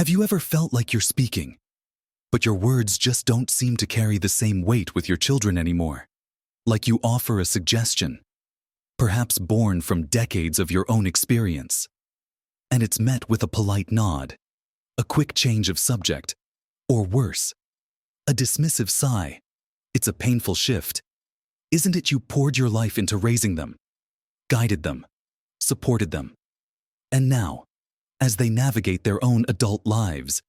Have you ever felt like you're speaking, but your words just don't seem to carry the same weight with your children anymore? Like you offer a suggestion, perhaps born from decades of your own experience, and it's met with a polite nod, a quick change of subject, or worse, a dismissive sigh. It's a painful shift. Isn't it you poured your life into raising them, guided them, supported them, and now, as they navigate their own adult lives,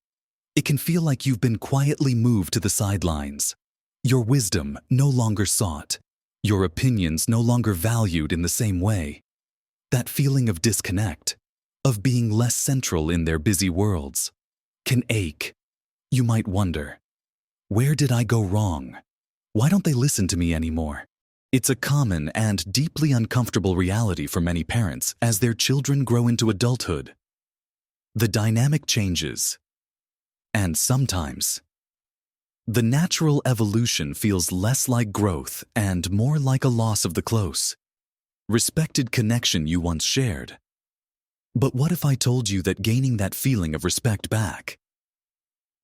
it can feel like you've been quietly moved to the sidelines. Your wisdom no longer sought, your opinions no longer valued in the same way. That feeling of disconnect, of being less central in their busy worlds, can ache. You might wonder, where did I go wrong? Why don't they listen to me anymore? It's a common and deeply uncomfortable reality for many parents as their children grow into adulthood. The dynamic changes, and sometimes, the natural evolution feels less like growth and more like a loss of the close, respected connection you once shared. But what if I told you that gaining that feeling of respect back,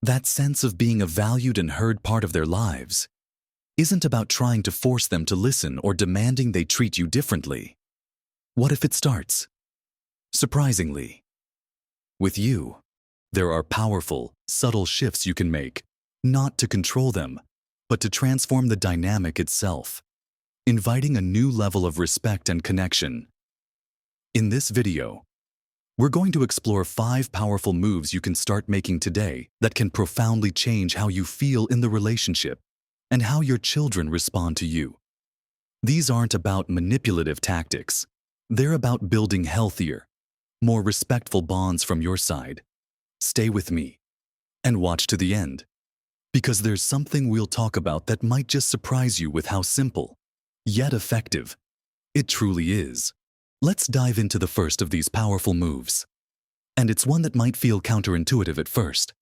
that sense of being a valued and heard part of their lives, isn't about trying to force them to listen or demanding they treat you differently? What if it starts, surprisingly, with you? There are powerful, subtle shifts you can make, not to control them, but to transform the dynamic itself, inviting a new level of respect and connection. In this video, we're going to explore 5 powerful moves you can start making today that can profoundly change how you feel in the relationship and how your children respond to you. These aren't about manipulative tactics. They're about building healthier, more respectful bonds from your side. Stay with me and watch to the end, because there's something we'll talk about that might just surprise you with how simple, yet effective, it truly is. Let's dive into the first of these powerful moves. And it's one that might feel counterintuitive at first,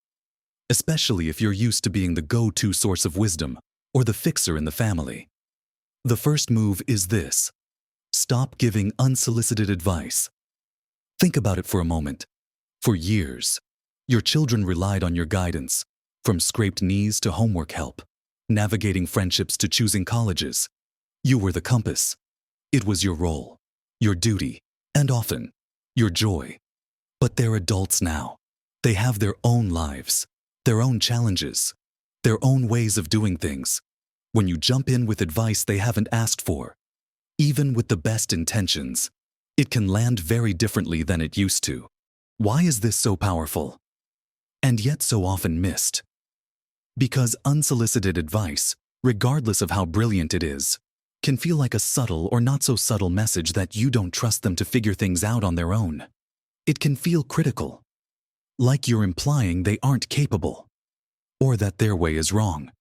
especially if you're used to being the go-to source of wisdom or the fixer in the family. The first move is this: stop giving unsolicited advice. Think about it for a moment. For years, your children relied on your guidance, from scraped knees to homework help, navigating friendships to choosing colleges. You were the compass. It was your role, your duty, and often, your joy. But they're adults now. They have their own lives, their own challenges, their own ways of doing things. When you jump in with advice they haven't asked for, even with the best intentions, it can land very differently than it used to. Why is this so powerful, and yet so often missed? Because unsolicited advice, regardless of how brilliant it is, can feel like a subtle or not so subtle message that you don't trust them to figure things out on their own. It can feel critical, like you're implying they aren't capable, or that their way is wrong.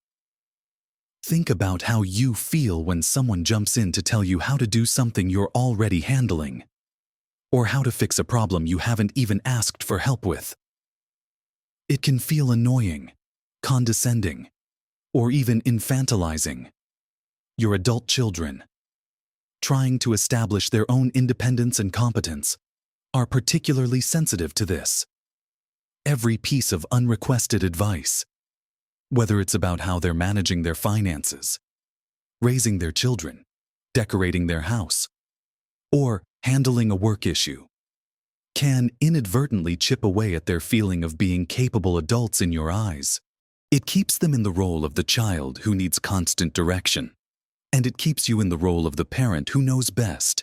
Think about how you feel when someone jumps in to tell you how to do something you're already handling, or how to fix a problem you haven't even asked for help with. It can feel annoying, condescending, or even infantilizing. Your adult children, trying to establish their own independence and competence, are particularly sensitive to this. Every piece of unrequested advice, whether it's about how they're managing their finances, raising their children, decorating their house, or handling a work issue, can inadvertently chip away at their feeling of being capable adults in your eyes. It keeps them in the role of the child who needs constant direction, and it keeps you in the role of the parent who knows best,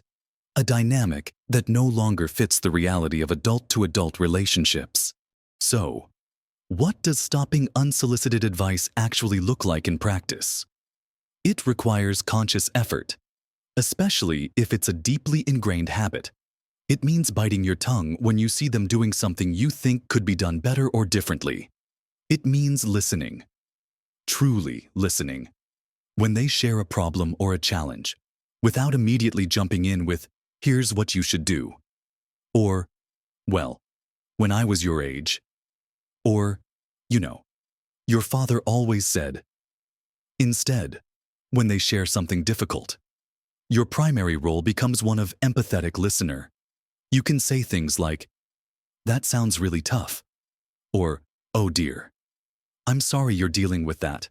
a dynamic that no longer fits the reality of adult-to-adult relationships. So, what does stopping unsolicited advice actually look like in practice? It requires conscious effort, especially if it's a deeply ingrained habit. It means biting your tongue when you see them doing something you think could be done better or differently. It means listening, truly listening, when they share a problem or a challenge, without immediately jumping in with, "Here's what you should do," or, "Well, when I was your age," or, "Your father always said." Instead, when they share something difficult, your primary role becomes one of empathetic listener. You can say things like, "That sounds really tough. Or, "Oh dear. I'm sorry you're dealing with that."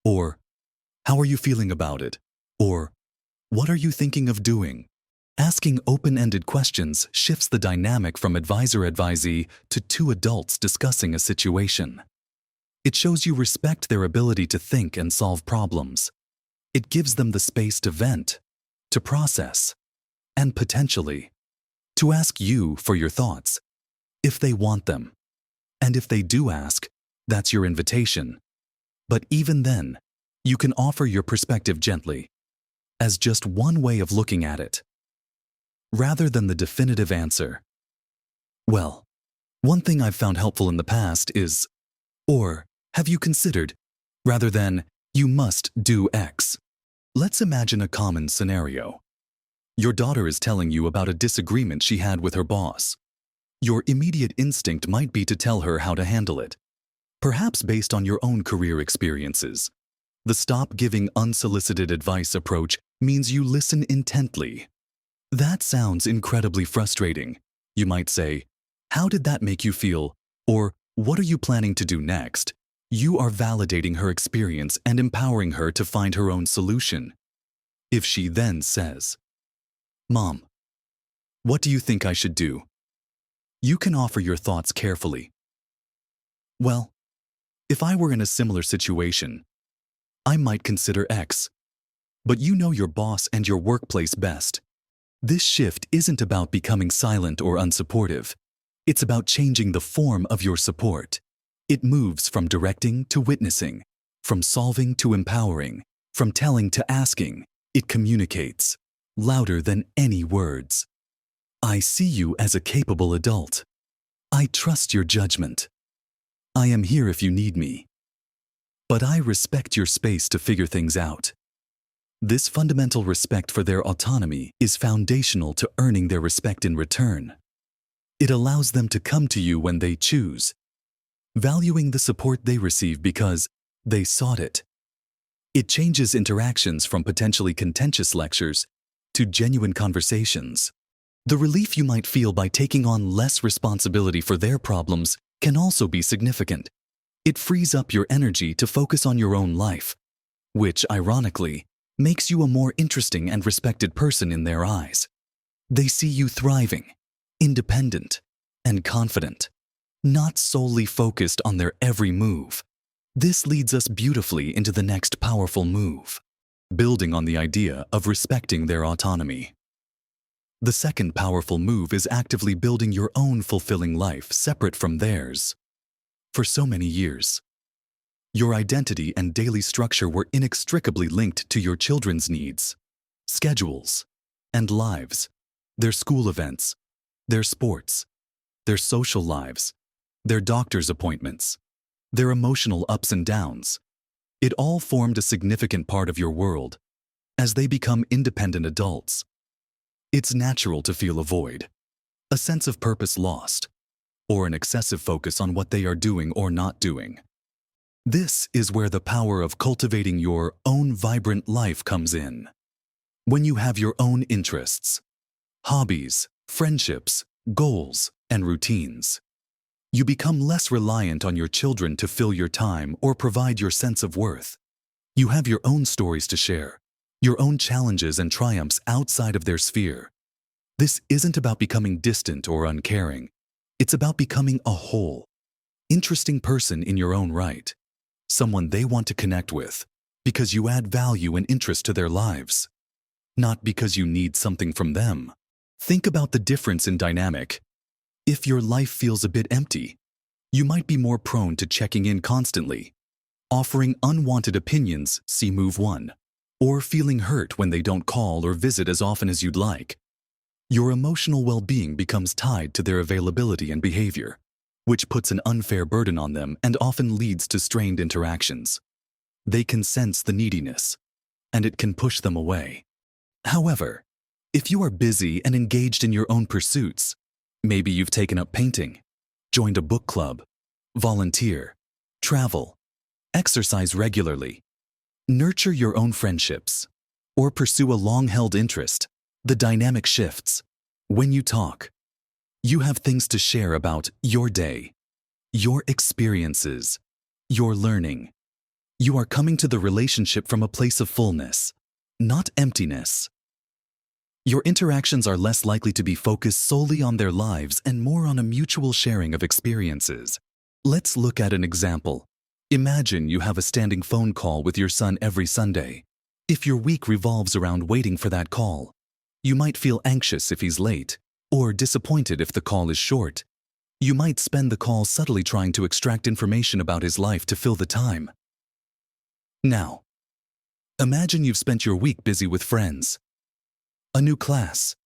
Or, "How are you feeling about it?" Or, "What are you thinking of doing?" Asking open-ended questions shifts the dynamic from advisor-advisee to two adults discussing a situation. It shows you respect their ability to think and solve problems. It gives them the space to vent, to process, and potentially, to ask you for your thoughts, if they want them. And if they do ask, that's your invitation. But even then, you can offer your perspective gently, as just one way of looking at it, rather than the definitive answer. Well, one thing I've found helpful in the past is, or have you considered, rather than, you must do X. Let's imagine a common scenario. Your daughter is telling you about a disagreement she had with her boss. Your immediate instinct might be to tell her how to handle it, perhaps based on your own career experiences. The stop giving unsolicited advice approach means you listen intently. That sounds incredibly frustrating. You might say, "How did that make you feel?" Or, "What are you planning to do next?" You are validating her experience and empowering her to find her own solution. If she then says, "Mom, what do you think I should do?" You can offer your thoughts carefully. "Well, if I were in a similar situation, I might consider X. But you know your boss and your workplace best." This shift isn't about becoming silent or unsupportive. It's about changing the form of your support. It moves from directing to witnessing, from solving to empowering, from telling to asking. It communicates, louder than any words. "I see you as a capable adult. I trust your judgment. I am here if you need me. But I respect your space to figure things out." This fundamental respect for their autonomy is foundational to earning their respect in return. It allows them to come to you when they choose, valuing the support they receive because they sought it. It changes interactions from potentially contentious lectures to genuine conversations. The relief you might feel by taking on less responsibility for their problems can also be significant. It frees up your energy to focus on your own life, which, ironically, makes you a more interesting and respected person in their eyes. They see you thriving, independent, and confident, not solely focused on their every move. This leads us beautifully into the next powerful move, building on the idea of respecting their autonomy. The second powerful move is actively building your own fulfilling life separate from theirs. For so many years, your identity and daily structure were inextricably linked to your children's needs, schedules, and lives, their school events, their sports, their social lives, their doctor's appointments, their emotional ups and downs. It all formed a significant part of your world. As they become independent adults, it's natural to feel a void, a sense of purpose lost, or an excessive focus on what they are doing or not doing. This is where the power of cultivating your own vibrant life comes in. When you have your own interests, hobbies, friendships, goals, and routines, you become less reliant on your children to fill your time or provide your sense of worth. You have your own stories to share, your own challenges and triumphs outside of their sphere. This isn't about becoming distant or uncaring. It's about becoming a whole, interesting person in your own right. Someone they want to connect with because you add value and interest to their lives, not because you need something from them. Think about the difference in dynamic. If your life feels a bit empty, you might be more prone to checking in constantly, offering unwanted opinions, see move 1, or feeling hurt when they don't call or visit as often as you'd like. Your emotional well-being becomes tied to their availability and behavior, which puts an unfair burden on them and often leads to strained interactions. They can sense the neediness, and it can push them away. However, if you are busy and engaged in your own pursuits, maybe you've taken up painting, joined a book club, volunteer, travel, exercise regularly, nurture your own friendships, or pursue a long-held interest, the dynamic shifts. When you talk, you have things to share about your day, your experiences, your learning. You are coming to the relationship from a place of fullness, not emptiness. Your interactions are less likely to be focused solely on their lives and more on a mutual sharing of experiences. Let's look at an example. Imagine you have a standing phone call with your son every Sunday. If your week revolves around waiting for that call, you might feel anxious if he's late, or disappointed if the call is short. You might spend the call subtly trying to extract information about his life to fill the time. Now, imagine you've spent your week busy with friends, a new class,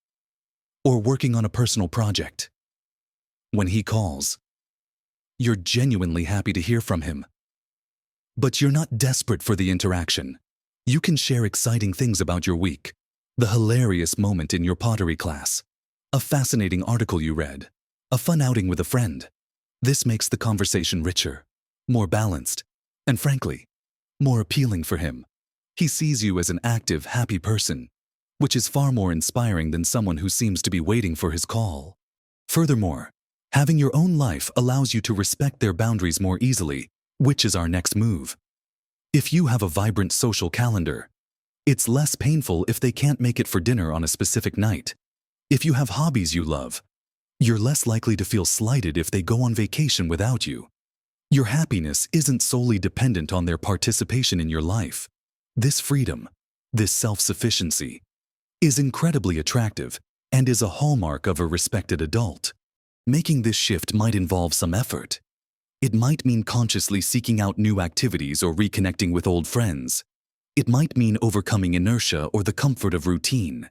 or working on a personal project. When he calls, you're genuinely happy to hear from him. But you're not desperate for the interaction. You can share exciting things about your week, the hilarious moment in your pottery class, a fascinating article you read, a fun outing with a friend. This makes the conversation richer, more balanced, and frankly, more appealing for him. He sees you as an active, happy person, which is far more inspiring than someone who seems to be waiting for his call. Furthermore, having your own life allows you to respect their boundaries more easily, which is our next move. If you have a vibrant social calendar, it's less painful if they can't make it for dinner on a specific night. If you have hobbies you love, you're less likely to feel slighted if they go on vacation without you. Your happiness isn't solely dependent on their participation in your life. This freedom, this self-sufficiency, is incredibly attractive and is a hallmark of a respected adult. Making this shift might involve some effort. It might mean consciously seeking out new activities or reconnecting with old friends. It might mean overcoming inertia or the comfort of routine.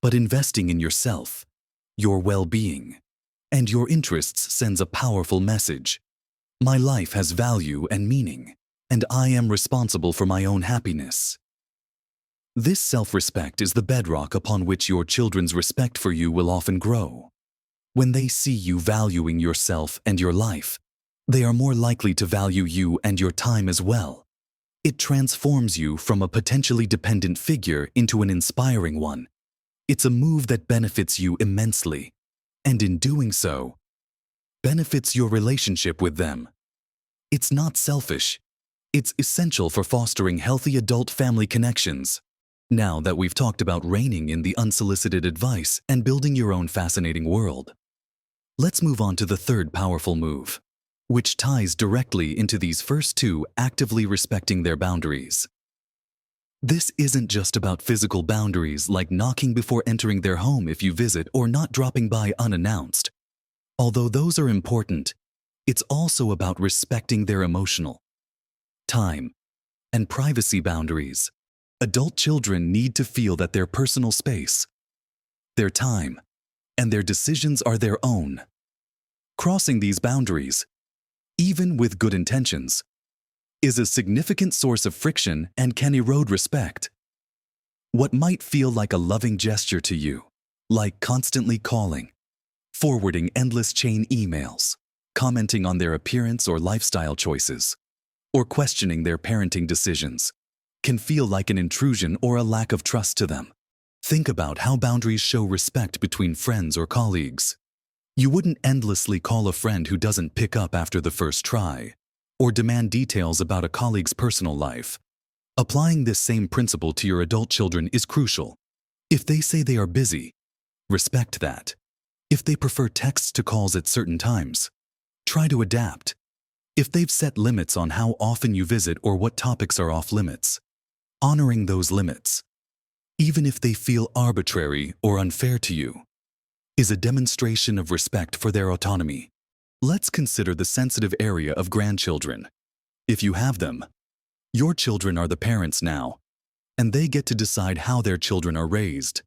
But investing in yourself, your well-being, and your interests sends a powerful message. My life has value and meaning, and I am responsible for my own happiness. This self-respect is the bedrock upon which your children's respect for you will often grow. When they see you valuing yourself and your life, they are more likely to value you and your time as well. It transforms you from a potentially dependent figure into an inspiring one. It's a move that benefits you immensely, and in doing so, benefits your relationship with them. It's not selfish. It's essential for fostering healthy adult-family connections. Now that we've talked about reigning in the unsolicited advice and building your own fascinating world, let's move on to the third powerful move, which ties directly into these first two, actively respecting their boundaries. This isn't just about physical boundaries like knocking before entering their home if you visit or not dropping by unannounced. Although those are important, it's also about respecting their emotional, time, and privacy boundaries. Adult children need to feel that their personal space, their time, and their decisions are their own. Crossing these boundaries, even with good intentions, is a significant source of friction and can erode respect. What might feel like a loving gesture to you, like constantly calling, forwarding endless chain emails, commenting on their appearance or lifestyle choices, or questioning their parenting decisions, can feel like an intrusion or a lack of trust to them. Think about how boundaries show respect between friends or colleagues. You wouldn't endlessly call a friend who doesn't pick up after the first try, or demand details about a colleague's personal life. Applying this same principle to your adult children is crucial. If they say they are busy, respect that. If they prefer texts to calls at certain times, try to adapt. If they've set limits on how often you visit or what topics are off limits, honoring those limits, even if they feel arbitrary or unfair to you, is a demonstration of respect for their autonomy. Let's consider the sensitive area of grandchildren. If you have them, your children are the parents now, and they get to decide how their children are raised.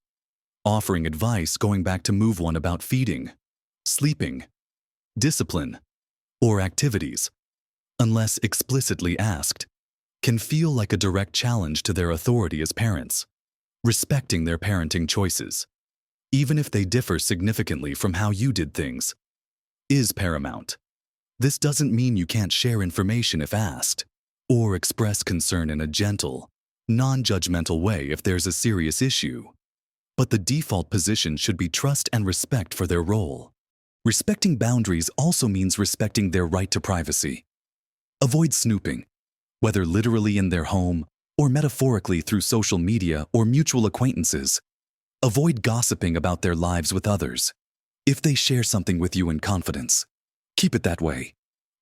Offering advice going back to move one about feeding, sleeping, discipline, or activities, unless explicitly asked, can feel like a direct challenge to their authority as parents. Respecting their parenting choices, even if they differ significantly from how you did things, is paramount. This doesn't mean you can't share information if asked, or express concern in a gentle, non-judgmental way if there's a serious issue. But the default position should be trust and respect for their role. Respecting boundaries also means respecting their right to privacy. Avoid snooping, whether literally in their home or metaphorically through social media or mutual acquaintances. Avoid gossiping about their lives with others. If they share something with you in confidence, keep it that way.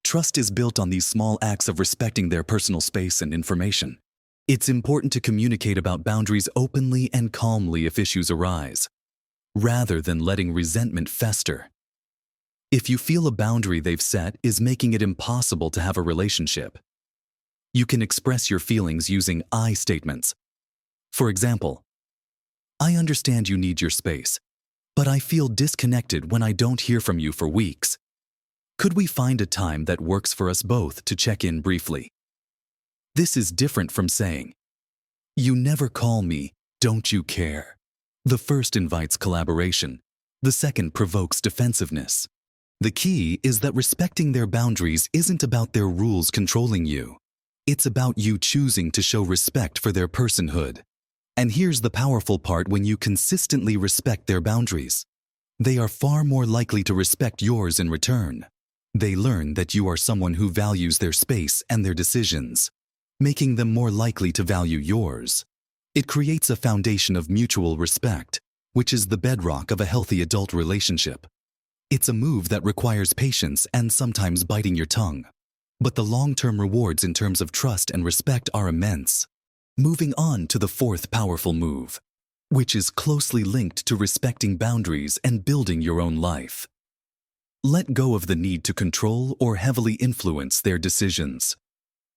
Trust is built on these small acts of respecting their personal space and information. It's important to communicate about boundaries openly and calmly if issues arise, rather than letting resentment fester. If you feel a boundary they've set is making it impossible to have a relationship, you can express your feelings using I statements. For example, I understand you need your space, but I feel disconnected when I don't hear from you for weeks. Could we find a time that works for us both to check in briefly? This is different from saying, you never call me, don't you care? The first invites collaboration. The second provokes defensiveness. The key is that respecting their boundaries isn't about their rules controlling you. It's about you choosing to show respect for their personhood. And here's the powerful part: when you consistently respect their boundaries, they are far more likely to respect yours in return. They learn that you are someone who values their space and their decisions, making them more likely to value yours. It creates a foundation of mutual respect, which is the bedrock of a healthy adult relationship. It's a move that requires patience and sometimes biting your tongue. But the long-term rewards in terms of trust and respect are immense. Moving on to the fourth powerful move, which is closely linked to respecting boundaries and building your own life. Let go of the need to control or heavily influence their decisions.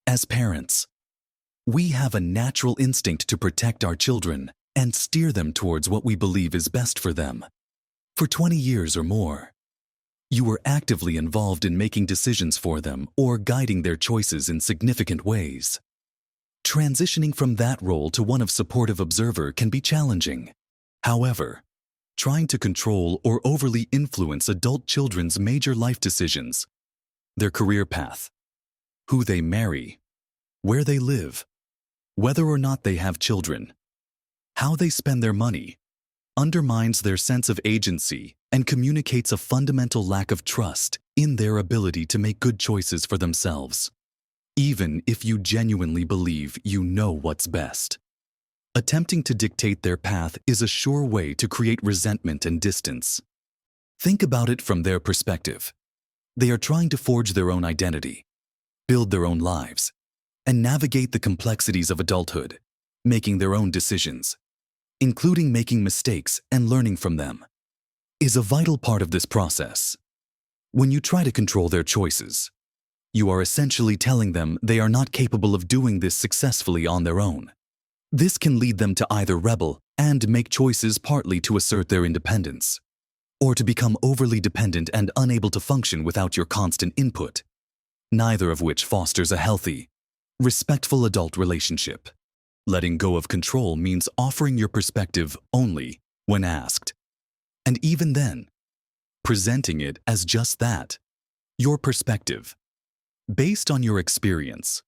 As parents, we have a natural instinct to protect our children and steer them towards what we believe is best for them. For 20 years or more, you were actively involved in making decisions for them or guiding their choices in significant ways. Transitioning from that role to one of supportive observer can be challenging. However, trying to control or overly influence adult children's major life decisions, their career path, who they marry, where they live, whether or not they have children, how they spend their money, undermines their sense of agency and communicates a fundamental lack of trust in their ability to make good choices for themselves, even if you genuinely believe you know what's best. Attempting to dictate their path is a sure way to create resentment and distance. Think about it from their perspective. They are trying to forge their own identity, build their own lives, and navigate the complexities of adulthood, making their own decisions, including making mistakes and learning from them, is a vital part of this process. When you try to control their choices, you are essentially telling them they are not capable of doing this successfully on their own. This can lead them to either rebel and make choices partly to assert their independence, or to become overly dependent and unable to function without your constant input, neither of which fosters a healthy, respectful adult relationship. Letting go of control means offering your perspective only when asked, and even then, presenting it as just that, your perspective, based on your experience,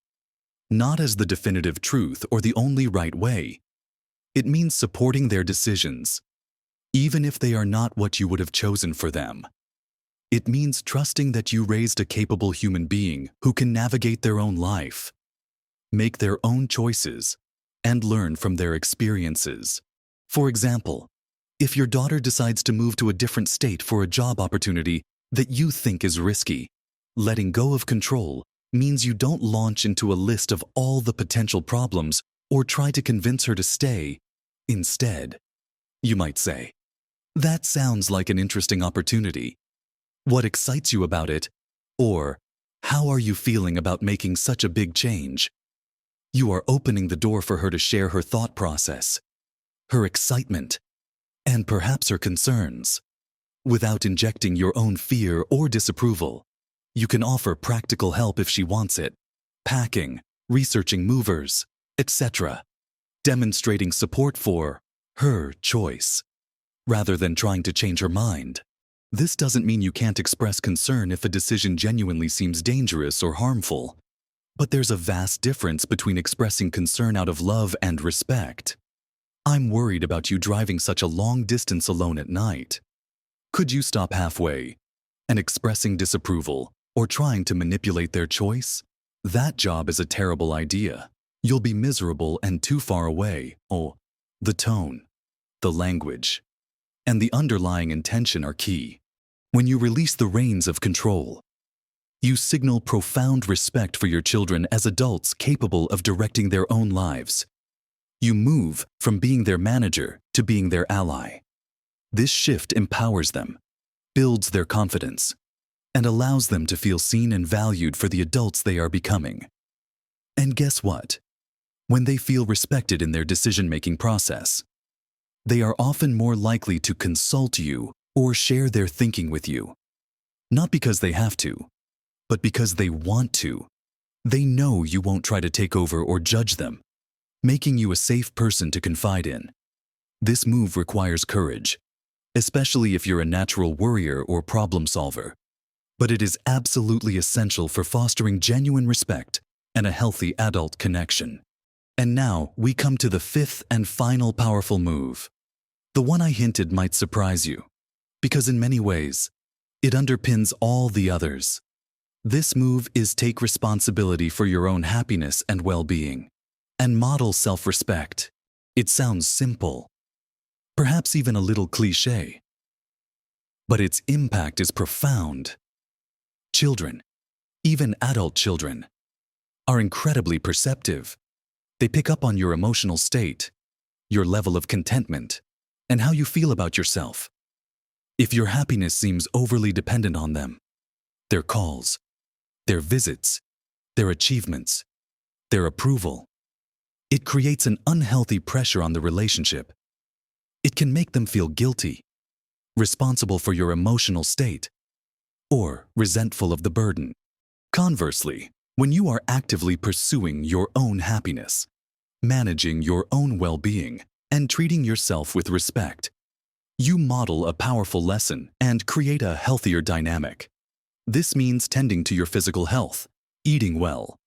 not as the definitive truth or the only right way. It means supporting their decisions, even if they are not what you would have chosen for them. It means trusting that you raised a capable human being who can navigate their own life, make their own choices, and learn from their experiences. For example, if your daughter decides to move to a different state for a job opportunity that you think is risky, letting go of control means you don't launch into a list of all the potential problems or try to convince her to stay. Instead, you might say, "That sounds like an interesting opportunity. What excites you about it?" Or, "How are you feeling about making such a big change?" You are opening the door for her to share her thought process, her excitement, and perhaps her concerns, without injecting your own fear or disapproval. You can offer practical help if she wants it, packing, researching movers, etc., demonstrating support for her choice, rather than trying to change her mind. This doesn't mean you can't express concern if a decision genuinely seems dangerous or harmful. But there's a vast difference between expressing concern out of love and respect. "I'm worried about you driving such a long distance alone at night. Could you stop halfway?" and expressing disapproval or trying to manipulate their choice, that job is a terrible idea. You'll be miserable and too far away. Oh, the tone, the language, and the underlying intention are key. When you release the reins of control, you signal profound respect for your children as adults capable of directing their own lives. You move from being their manager to being their ally. This shift empowers them, builds their confidence, and allows them to feel seen and valued for the adults they are becoming. And guess what? When they feel respected in their decision-making process, they are often more likely to consult you or share their thinking with you. Not because they have to, but because they want to. They know you won't try to take over or judge them, making you a safe person to confide in. This move requires courage, especially if you're a natural worrier or problem solver. But it is absolutely essential for fostering genuine respect and a healthy adult connection. And now we come to the fifth and final powerful move. The one I hinted might surprise you, because in many ways, it underpins all the others. This move is take responsibility for your own happiness and well-being, and model self-respect. It sounds simple, perhaps even a little cliché, but its impact is profound. Children, even adult children, are incredibly perceptive. They pick up on your emotional state, your level of contentment, and how you feel about yourself. If your happiness seems overly dependent on them, their calls, their visits, their achievements, their approval, it creates an unhealthy pressure on the relationship. It can make them feel guilty, responsible for your emotional state, or resentful of the burden. Conversely, when you are actively pursuing your own happiness, managing your own well-being, and treating yourself with respect, you model a powerful lesson and create a healthier dynamic. This means tending to your physical health, eating well,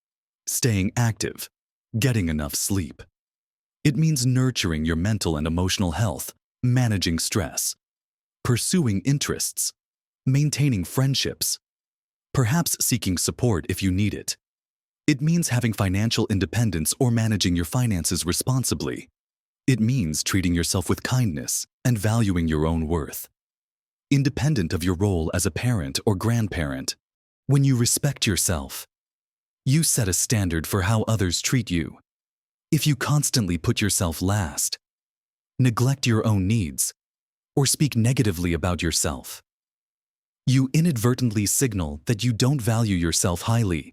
staying active, getting enough sleep. It means nurturing your mental and emotional health, managing stress, pursuing interests, maintaining friendships, perhaps seeking support if you need it. It means having financial independence or managing your finances responsibly. It means treating yourself with kindness and valuing your own worth. Independent of your role as a parent or grandparent, when you respect yourself, you set a standard for how others treat you. If you constantly put yourself last, neglect your own needs, or speak negatively about yourself, you inadvertently signal that you don't value yourself highly.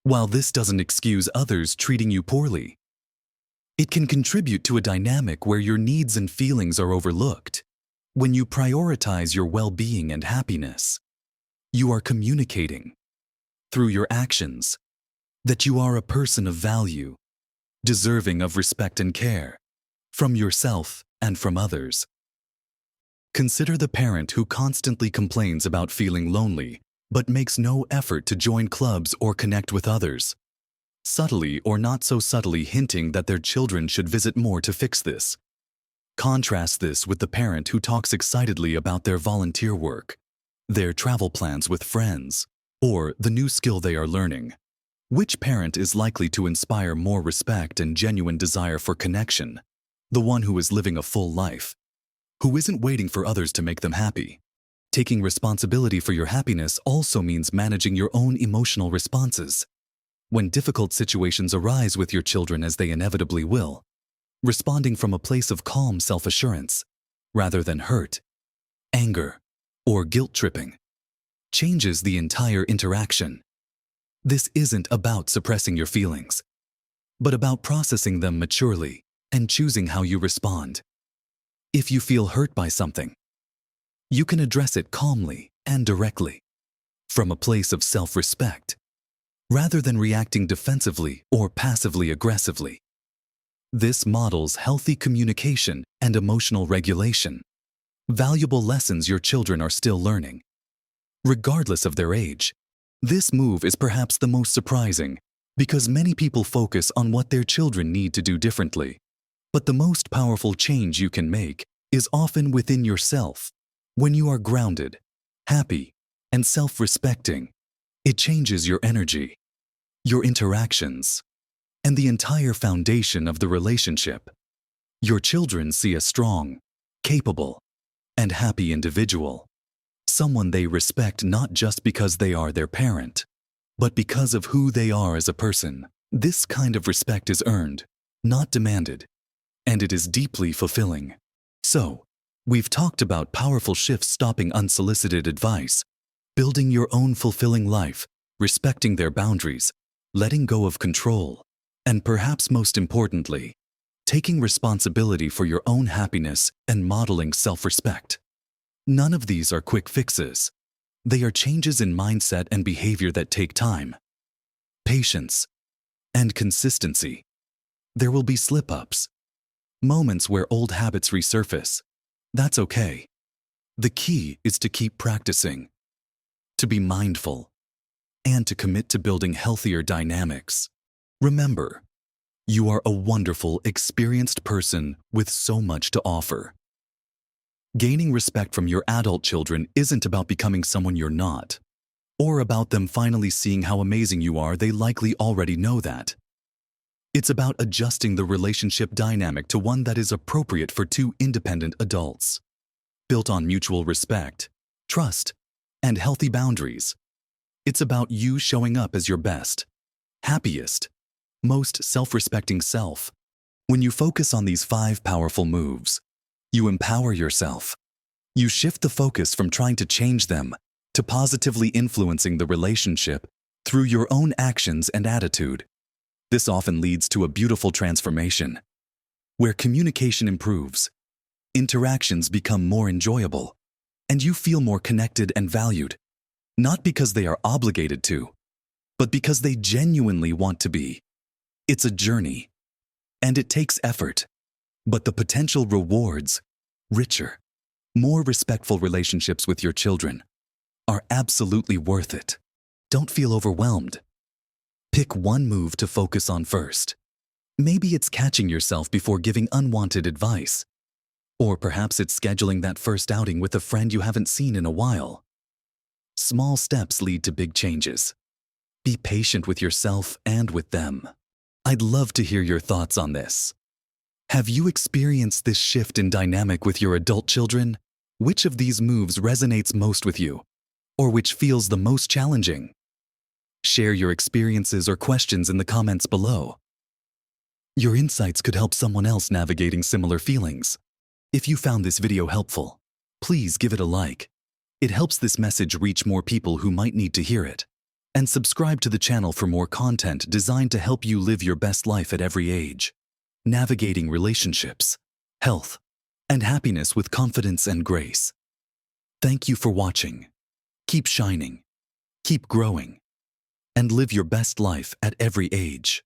While this doesn't excuse others treating you poorly, it can contribute to a dynamic where your needs and feelings are overlooked. When you prioritize your well-being and happiness, you are communicating, through your actions, that you are a person of value, deserving of respect and care, from yourself and from others. Consider the parent who constantly complains about feeling lonely, but makes no effort to join clubs or connect with others, subtly or not so subtly hinting that their children should visit more to fix this. Contrast this with the parent who talks excitedly about their volunteer work, their travel plans with friends, or the new skill they are learning. Which parent is likely to inspire more respect and genuine desire for connection? The one who is living a full life, who isn't waiting for others to make them happy. Taking responsibility for your happiness also means managing your own emotional responses. When difficult situations arise with your children, as they inevitably will, responding from a place of calm self-assurance, rather than hurt, anger, or guilt-tripping, changes the entire interaction. This isn't about suppressing your feelings, but about processing them maturely and choosing how you respond. If you feel hurt by something, you can address it calmly and directly, from a place of self-respect, rather than reacting defensively or passively aggressively. This models healthy communication and emotional regulation, valuable lessons your children are still learning. Regardless of their age, this move is perhaps the most surprising because many people focus on what their children need to do differently. But the most powerful change you can make is often within yourself. When you are grounded, happy, and self-respecting, it changes your energy, your interactions, and the entire foundation of the relationship. Your children see a strong, capable, and happy individual, someone they respect not just because they are their parent, but because of who they are as a person. This kind of respect is earned, not demanded, and it is deeply fulfilling. So, we've talked about powerful shifts, stopping unsolicited advice, building your own fulfilling life, respecting their boundaries, letting go of control, and perhaps most importantly, taking responsibility for your own happiness and modeling self-respect. None of these are quick fixes. They are changes in mindset and behavior that take time, patience, and consistency. There will be slip-ups, moments where old habits resurface. That's okay. The key is to keep practicing, to be mindful, and to commit to building healthier dynamics. Remember, you are a wonderful, experienced person with so much to offer. Gaining respect from your adult children isn't about becoming someone you're not, or about them finally seeing how amazing you are. They likely already know that. It's about adjusting the relationship dynamic to one that is appropriate for two independent adults, built on mutual respect, trust, and healthy boundaries. It's about you showing up as your best, happiest, most self-respecting self. When you focus on these 5 powerful moves, you empower yourself. You shift the focus from trying to change them to positively influencing the relationship through your own actions and attitude. This often leads to a beautiful transformation, where communication improves, interactions become more enjoyable, and you feel more connected and valued, not because they are obligated to, but because they genuinely want to be. It's a journey, and it takes effort, but the potential rewards, richer, more respectful relationships with your children, are absolutely worth it. Don't feel overwhelmed. Pick one move to focus on first. Maybe it's catching yourself before giving unwanted advice, or perhaps it's scheduling that first outing with a friend you haven't seen in a while. Small steps lead to big changes. Be patient with yourself and with them. I'd love to hear your thoughts on this. Have you experienced this shift in dynamic with your adult children? Which of these moves resonates most with you, or which feels the most challenging? Share your experiences or questions in the comments below. Your insights could help someone else navigating similar feelings. If you found this video helpful, please give it a like. It helps this message reach more people who might need to hear it. And subscribe to the channel for more content designed to help you live your best life at every age, navigating relationships, health, and happiness with confidence and grace. Thank you for watching. Keep shining, keep growing, and live your best life at every age.